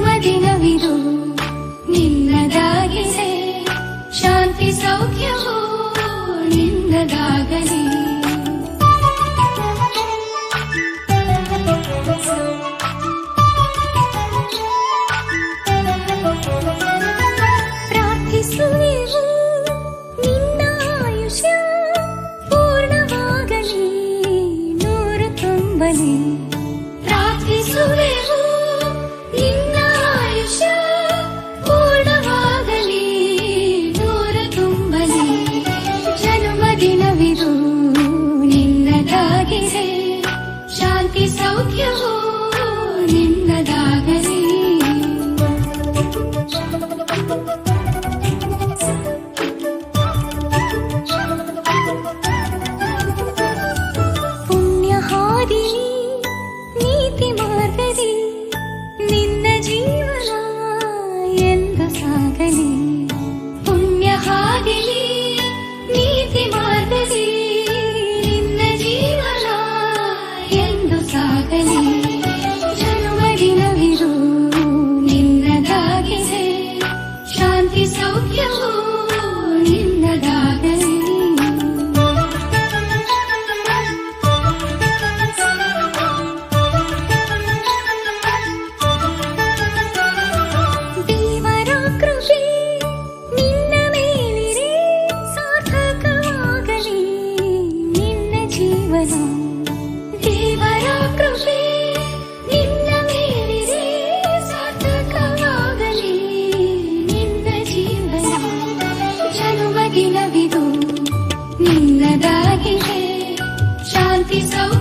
ಜನ್ಮದಿನವಿದು ನಿನ್ನದಾಗಿದೆ, ಶಾಂತಿ ಸೌಖ್ಯವೂ ನಿನ್ನದಾಗಲಿ. ಪ್ರಾರ್ಥಿಸುವೆವು ನಿನ್ನ ಆಯುಷ್ಯ ಪೂರ್ಣವಾಗಲಿ, ನೂರು ತುಂಬಲಿ. ಪ್ರಾರ್ಥಿಸುವೆವು ನಿನ್ನ ಆಯುಷ್ಯ ಪೂರ್ಣವಾಗಲಿ, ನೂರು ತುಂಬಲಿ. ಜನ್ಮದಿನವಿದು ನಿನ್ನದಾಗಿದೆ, ಶಾಂತಿ ಸೌಖ್ಯವೂ ನಿನ್ನದಾಗಲಿ. ಪುಣ್ಯ ಹಾದಿಲಿ ನೀತಿ ಮಾರ್ಗದಿ ನಿನ್ನ ಜೀವನ ಎಂದು ಸಾಗಲಿ. ಪುಣ್ಯ ಹಾದಿಲಿ ನೀತಿ ಮಾರ್ಗದಿ ನಿನ್ನ ಜೀವನ ಎಂದು ಸಾಗಲಿ. ಜನ್ಮದಿನವಿದು ನಿನ್ನದಾಗಿದೆ, ಶಾಂತಿ ಸೌಖ್ಯವೂ ನಿನ್ನದಾಗಲಿ. ದೇವರ ಕೃಪೆ ನಿನ್ನ ಮೇಲಿರೆ, ಸಾರ್ಥಕವಾಗಲಿ ನಿನ್ನ ಜೀವನ. ದೇವರ ಕೃಪೆ ನಿನ್ನ ಮೇಲಿರೆ, ಸಾರ್ಥಕವಾಗಲಿ ನಿನ್ನ ಜೀವನ. ಜನ್ಮದಿನವಿದು ನಿನ್ನದಾಗಿದೆ, ಶಾಂತಿ ಸೌಖ್ಯ